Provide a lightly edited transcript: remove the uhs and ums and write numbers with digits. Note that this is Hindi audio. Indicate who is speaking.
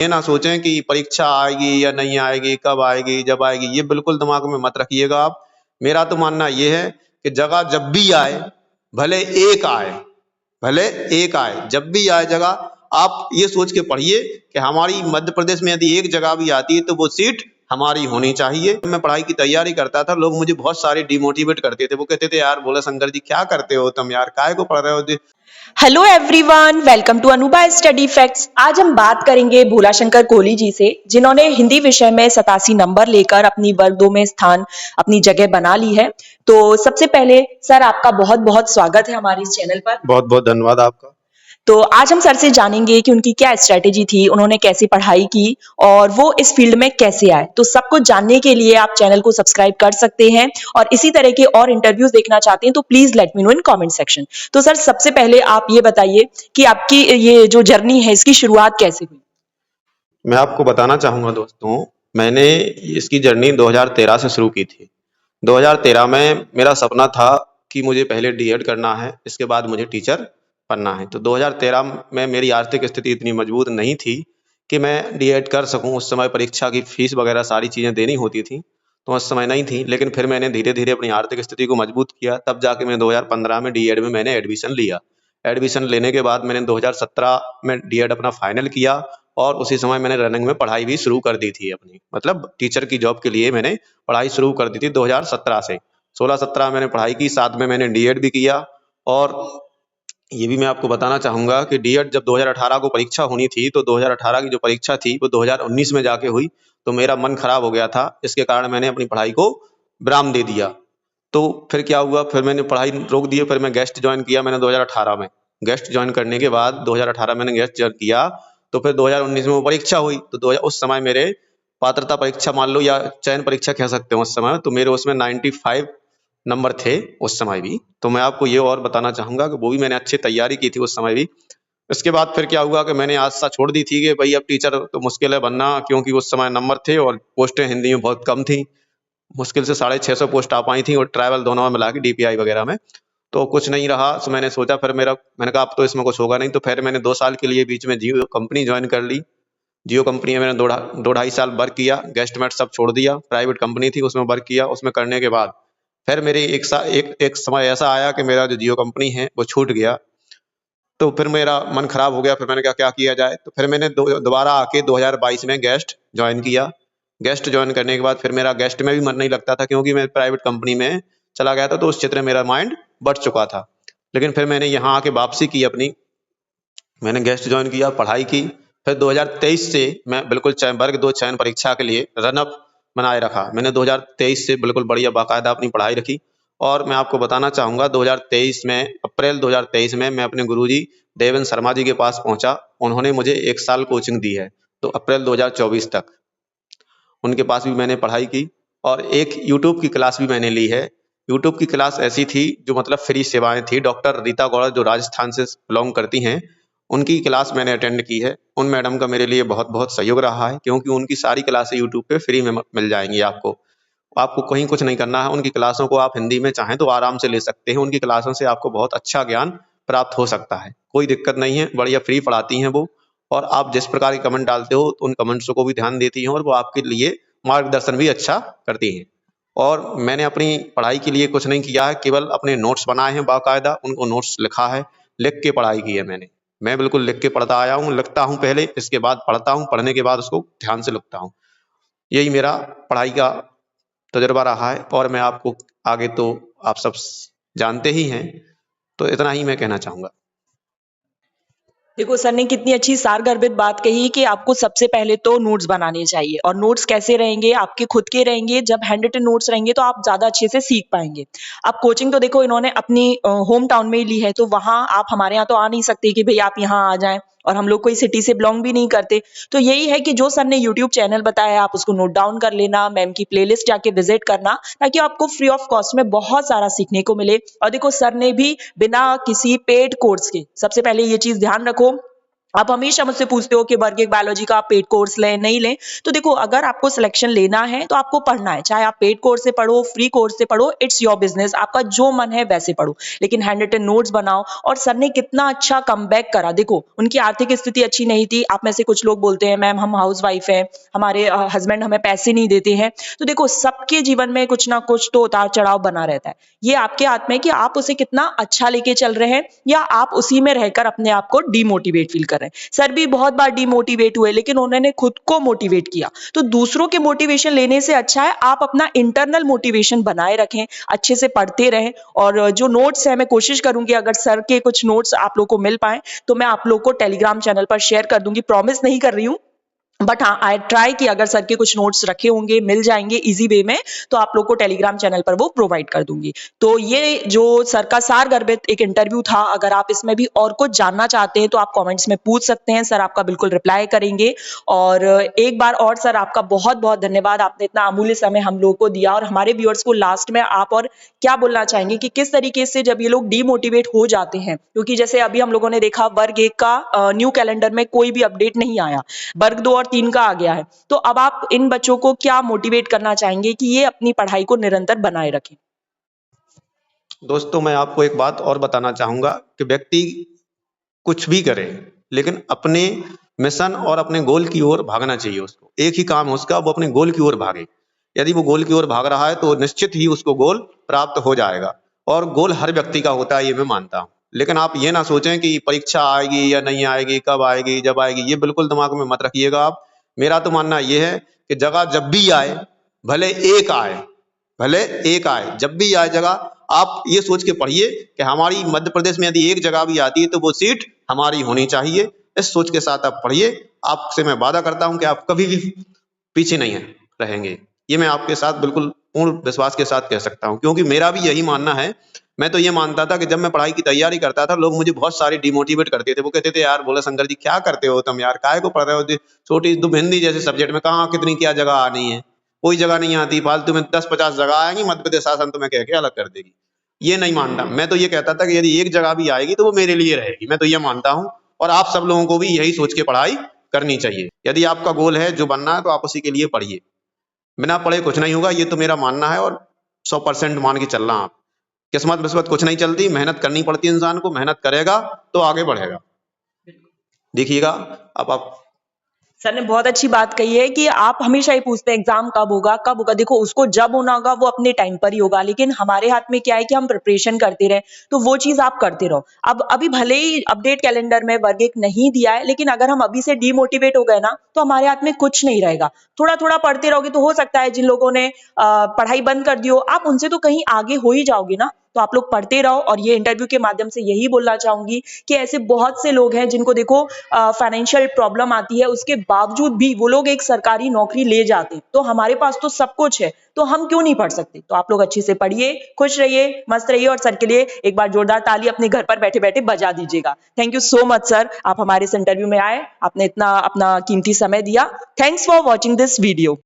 Speaker 1: ये ना सोचें कि परीक्षा आएगी या नहीं आएगी, कब आएगी, जब आएगी, ये बिल्कुल दिमाग में मत रखिएगा आप। मेरा तो मानना ये है कि जगह जब भी आए, भले एक आए, भले एक आए, जब भी आए जगह, आप ये सोच के पढ़िए कि हमारी मध्य प्रदेश में यदि एक जगह भी आती है तो वो सीट हमारी होनी चाहिए। मैं पढ़ाई की तैयारी करता था, लोग मुझे बहुत सारे डिमोटिवेट करते थे। वो कहते थे यार भोला शंकर जी क्या करते हो तुम यार, काहे को पढ़ रहे हो?
Speaker 2: Hello everyone, welcome to Anubha study facts. आज हम बात करेंगे भोला शंकर कोहली जी से, जिन्होंने हिंदी विषय में 87 नंबर लेकर अपनी वर्ग 2 में स्थान अपनी जगह बना ली है। तो सबसे पहले सर आपका बहुत बहुत स्वागत है हमारे इस चैनल पर।
Speaker 1: बहुत बहुत धन्यवाद आपका।
Speaker 2: तो आज हम सर से जानेंगे कि उनकी क्या स्ट्रेटेजी थी, उन्होंने कैसे पढ़ाई की और वो इस फील्ड में कैसे आए। तो सब कुछ जानने के लिए आप चैनल को सब्सक्राइब कर सकते हैं और इसी तरह के और इंटरव्यूज देखना चाहते हैं तो please let me know in comment section. तो सर सबसे पहले आप ये बताइए कि आपकी ये जो जर्नी है इसकी शुरुआत कैसे हुई?
Speaker 1: मैं आपको बताना चाहूंगा दोस्तों, मैंने इसकी जर्नी 2013 से शुरू की थी। 2013 में मेरा सपना था कि मुझे पहले डीएड करना है, इसके बाद मुझे टीचर बनना है। तो 2013 में मेरी आर्थिक स्थिति इतनी मजबूत नहीं थी कि मैं डीएड कर सकूं। उस समय परीक्षा की फीस वगैरह सारी चीज़ें देनी होती थी, तो उस समय नहीं थी। लेकिन फिर मैंने धीरे धीरे अपनी आर्थिक स्थिति को मजबूत किया, तब जाके मैं 2015 में डीएड में मैंने एडमिशन लिया। एडमिशन लेने के बाद मैंने 2017 में डीएड अपना फाइनल किया और उसी समय मैंने रनिंग में पढ़ाई भी शुरू कर दी थी अपनी, मतलब टीचर की जॉब के लिए मैंने पढ़ाई शुरू कर दी थी 2017 से। 16-17 मैंने पढ़ाई की, साथ में मैंने डीएड भी किया। और ये भी मैं आपको बताना चाहूंगा कि डीएड जब 2018 को परीक्षा होनी थी, तो 2018 की जो परीक्षा थी वो 2019 में जाके हुई। तो मेरा मन खराब हो गया था, इसके कारण मैंने अपनी पढ़ाई को विराम दे दिया। तो फिर क्या हुआ, फिर मैंने पढ़ाई रोक दी। फिर मैं गेस्ट ज्वाइन किया मैंने 2018 में। गेस्ट ज्वाइन करने के बाद 2018 मैंने गेस्ट ज्वाइन किया, तो फिर 2019 में वो परीक्षा हुई। तो उस समय मेरे पात्रता परीक्षा मान लो या चयन परीक्षा कह सकते हो उस समय, तो मेरे उसमें 95 नंबर थे उस समय भी। तो मैं आपको ये और बताना चाहूंगा कि वो भी मैंने अच्छी तैयारी की थी उस समय भी। इसके बाद फिर क्या हुआ कि मैंने आशा छोड़ दी थी कि भाई अब टीचर तो मुश्किल है बनना, क्योंकि उस समय नंबर थे और पोस्टें हिंदी में बहुत कम थी। मुश्किल से 650 पोस्ट आ पाई थी और ट्राइवल दोनों में मिला के डीपीआई वगैरह में। तो कुछ नहीं रहा, तो मैंने सोचा, फिर मैंने कहा अब तो इसमें कुछ होगा नहीं। तो फिर मैंने 2 साल के लिए बीच में जियो कंपनी ज्वाइन कर ली। जियो कंपनी में मैंने दो ढाई साल वर्क किया। गेस्ट मेट सब छोड़ दिया, प्राइवेट कंपनी थी उसमें वर्क किया। उसमें करने के बाद फिर मेरे एक समय ऐसा आया कि मेरा जो जियो कंपनी है वो छूट गया। तो फिर मेरा मन खराब हो गया। फिर मैंने कहा क्या किया जाए, तो फिर मैंने दोबारा आके 2022 में गेस्ट ज्वाइन किया। गेस्ट ज्वाइन करने के बाद फिर मेरा गेस्ट में भी मन नहीं लगता था, क्योंकि मैं प्राइवेट कंपनी में चला गया था, तो उस क्षेत्र में मेरा माइंड बढ़ चुका था। लेकिन फिर मैंने यहाँ आके वापसी की अपनी, मैंने गेस्ट ज्वाइन किया, पढ़ाई की। फिर 2023 से मैं बिल्कुल वर्ग 2 चयन परीक्षा के लिए रन अप बनाए रखा। मैंने 2023 से बिल्कुल बढ़िया बाकायदा अपनी पढ़ाई रखी। और मैं आपको बताना चाहूंगा 2023 में, अप्रैल 2023 में मैं अपने गुरुजी देवेंद्र शर्मा जी के पास पहुंचा। उन्होंने मुझे 1 साल कोचिंग दी है, तो अप्रैल 2024 तक उनके पास भी मैंने पढ़ाई की। और एक यूट्यूब की क्लास भी मैंने ली है। यूट्यूब की क्लास ऐसी थी जो मतलब फ्री सेवाएं थी। डॉक्टर रीता गौड़ा जो राजस्थान से बिलोंग करती हैं, उनकी क्लास मैंने अटेंड की है। उन मैडम का मेरे लिए बहुत बहुत सहयोग रहा है, क्योंकि उनकी सारी क्लासें यूट्यूब पे फ्री में मिल जाएंगी आपको। आपको कहीं कुछ नहीं करना है। उनकी क्लासों को आप हिंदी में चाहें तो आराम से ले सकते हैं। उनकी क्लासों से आपको बहुत अच्छा ज्ञान प्राप्त हो सकता है, कोई दिक्कत नहीं है। बढ़िया फ्री पढ़ाती हैं वो। और आप जिस प्रकार के कमेंट डालते हो तो उन कमेंट्सों को भी ध्यान देती हैं, और वो आपके लिए मार्गदर्शन भी अच्छा करती हैं। और मैंने अपनी पढ़ाई के लिए कुछ नहीं किया है, केवल अपने नोट्स बनाए हैं बाकायदा, उनको नोट्स लिखा है, लिख के पढ़ाई की है मैंने। मैं बिल्कुल लिख के पढ़ता आया हूँ, लिखता हूँ पहले, इसके बाद पढ़ता हूँ, पढ़ने के बाद उसको ध्यान से लिखता हूँ। यही मेरा पढ़ाई का तजुर्बा रहा है। और मैं आपको आगे तो आप सब जानते ही हैं, तो इतना ही मैं कहना चाहूंगा।
Speaker 2: देखो सर ने कितनी अच्छी सारगर्भित बात कही कि आपको सबसे पहले तो नोट्स बनाने चाहिए। और नोट्स कैसे रहेंगे? आपके खुद के रहेंगे। जब हैंड रिटन नोट्स रहेंगे तो आप ज्यादा अच्छे से सीख पाएंगे। अब कोचिंग तो देखो इन्होंने अपनी होम टाउन में ही ली है, तो वहां आप हमारे यहाँ तो आ नहीं सकते कि भाई आप यहाँ आ जाएं, और हम लोग कोई सिटी से बिलोंग भी नहीं करते। तो यही है कि जो सर ने यूट्यूब चैनल बताया आप उसको नोट डाउन कर लेना, मैम की प्लेलिस्ट जाके विजिट करना, ताकि आपको फ्री ऑफ कॉस्ट में बहुत सारा सीखने को मिले। और देखो सर ने भी बिना किसी पेड कोर्स के, सबसे पहले ये चीज ध्यान रखो आप हमेशा मुझसे पूछते हो कि वर्ग 1 बायोलॉजी का आप पेड कोर्स लें, नहीं लें। तो देखो, अगर आपको सिलेक्शन लेना है तो आपको पढ़ना है, चाहे आप पेड कोर्स से पढ़ो, फ्री कोर्स से पढ़ो, इट्स योर बिजनेस। आपका जो मन है वैसे पढ़ो, लेकिन हैंड रिटन नोट्स बनाओ। और सर ने कितना अच्छा कमबैक करा। देखो, उनकी आर्थिक स्थिति अच्छी नहीं थी। आप में से कुछ लोग बोलते हैं मैम हम हाउस वाइफ हैं, हमारे हस्बैंड हमें पैसे नहीं देते हैं। तो देखो, सबके जीवन में कुछ ना कुछ तो उतार चढ़ाव बना रहता है। ये आपके हाथ में है कि आप उसे कितना अच्छा लेके चल रहे हैं, या आप उसी में रहकर अपने आप को डिमोटिवेट फील कर रहे हैं। सर भी बहुत बार डिमोटिवेट हुए, लेकिन उन्होंने खुद को मोटिवेट किया। तो दूसरों के मोटिवेशन लेने से अच्छा है आप अपना इंटरनल मोटिवेशन बनाए रखें, अच्छे से पढ़ते रहें। और जो नोट्स है, मैं कोशिश करूंगी अगर सर के कुछ नोट्स आप लोग को मिल पाए तो मैं आप लोग को टेलीग्राम चैनल पर शेयर कर दूंगी। प्रॉमिस नहीं कर रही हूँ, बट हाँ, आई ट्राई कि अगर सर के कुछ नोट्स रखे होंगे मिल जाएंगे इजी वे में, तो आप लोग को टेलीग्राम चैनल पर वो प्रोवाइड कर दूंगी। तो ये जो सर का सार गर्भित एक इंटरव्यू था, अगर आप इसमें भी और कुछ जानना चाहते हैं तो आप कमेंट्स में पूछ सकते हैं, सर आपका बिल्कुल रिप्लाई करेंगे। और एक बार और सर आपका बहुत बहुत धन्यवाद, आपने इतना अमूल्य समय हम लोग को दिया। और हमारे व्यूअर्स को लास्ट में आप और क्या बोलना चाहेंगे कि किस तरीके से जब ये लोग डीमोटिवेट हो जाते हैं, क्योंकि जैसे अभी हम लोगों ने देखा वर्ग 1 का न्यू कैलेंडर में कोई भी अपडेट नहीं आया, वर्ग 2 और 3 का आ गया है। तो अब आप इन बच्चों को क्या मोटिवेट करना चाहेंगे कि ये अपनी पढ़ाई को निरंतर बनाए रखें?
Speaker 1: दोस्तों, मैं आपको एक बात और बताना चाहूंगा कि व्यक्ति कुछ भी करे, लेकिन अपने मिशन और अपने गोल की ओर भागना चाहिए उसको। एक ही काम है उसका, वो अपने गोल की ओर भागे। यदि वो गोल की ओर भाग रहा है तो निश्चित ही उसको गोल प्राप्त हो जाएगा। और गोल हर व्यक्ति का होता है, ये मैं मानता हूँ। लेकिन आप ये ना सोचें कि परीक्षा आएगी या नहीं आएगी, कब आएगी, जब आएगी, ये बिल्कुल दिमाग में मत रखिएगा आप। मेरा तो मानना ये है कि जगह जब भी आए, भले एक आए, भले एक आए, जब भी आए जगह, आप ये सोच के पढ़िए कि हमारी मध्य प्रदेश में यदि एक जगह भी आती है तो वो सीट हमारी होनी चाहिए। इस सोच के साथ आप पढ़िए। आपसे मैं वादा करता हूं कि आप कभी भी पीछे नहीं रहेंगे। ये मैं आपके साथ बिल्कुल पूर्ण विश्वास के साथ कह सकता हूं, क्योंकि मेरा भी यही मानना है। मैं तो ये मानता था कि जब मैं पढ़ाई की तैयारी करता था, लोग मुझे बहुत सारे डिमोटिवेट करते थे। वो कहते थे यार भोला शंकर जी क्या करते हो तुम, यार काहे को पढ़ रहे हो, छोटी तुम हिंदी जैसे सब्जेक्ट में कहाँ कितनी क्या जगह आनी है, कोई जगह नहीं आती, फालतू में 10-50 जगह आएंगी, मध्य प्रदेश शासन तुम्हें कह के अलग कर देगी। ये नहीं मानता। मैं तो ये कहता था कि यदि एक जगह भी आएगी तो वो मेरे लिए रहेगी। मैं तो ये मानता हूँ, और आप सब लोगों को भी यही सोच के पढ़ाई करनी चाहिए। यदि आपका गोल है जो बनना है तो आप उसी के लिए पढ़िए। बिना पढ़े कुछ नहीं होगा, ये तो मेरा मानना है, और 100% मान के चलना आप। किस्मत विस्मत कुछ नहीं चलती, मेहनत करनी पड़ती है इंसान को। मेहनत करेगा तो आगे बढ़ेगा। देखिएगा अब आप।
Speaker 2: सर ने बहुत अच्छी बात कही है कि आप हमेशा ही पूछते हैं एग्जाम कब होगा कब होगा। देखो, उसको जब होना होगा वो अपने टाइम पर ही होगा, लेकिन हमारे हाथ में क्या है कि हम प्रिपरेशन करते रहे, तो वो चीज आप करते रहो। अब अभी भले ही अपडेट कैलेंडर में वर्ग 1 नहीं दिया है, लेकिन अगर हम अभी से डीमोटिवेट हो गए ना तो हमारे हाथ में कुछ नहीं रहेगा। थोड़ा थोड़ा पढ़ते रहोगे तो हो सकता है जिन लोगों ने पढ़ाई बंद कर दी हो, आप उनसे तो कहीं आगे हो ही जाओगे ना। तो आप लोग पढ़ते रहो। और ये इंटरव्यू के माध्यम से यही बोलना चाहूंगी कि ऐसे बहुत से लोग हैं जिनको देखो फाइनेंशियल प्रॉब्लम आती है, उसके बावजूद भी वो लोग एक सरकारी नौकरी ले जाते। तो हमारे पास तो सब कुछ है, तो हम क्यों नहीं पढ़ सकते? तो आप लोग अच्छे से पढ़िए, खुश रहिए, मस्त रहिए, और सर के लिए एक बार जोरदार ताली अपने घर पर बैठे बैठे बजा दीजिएगा। Thank you so much sir, आप हमारे इस इंटरव्यू में आए, आपने इतना अपना कीमती समय दिया। Thanks for watching this video.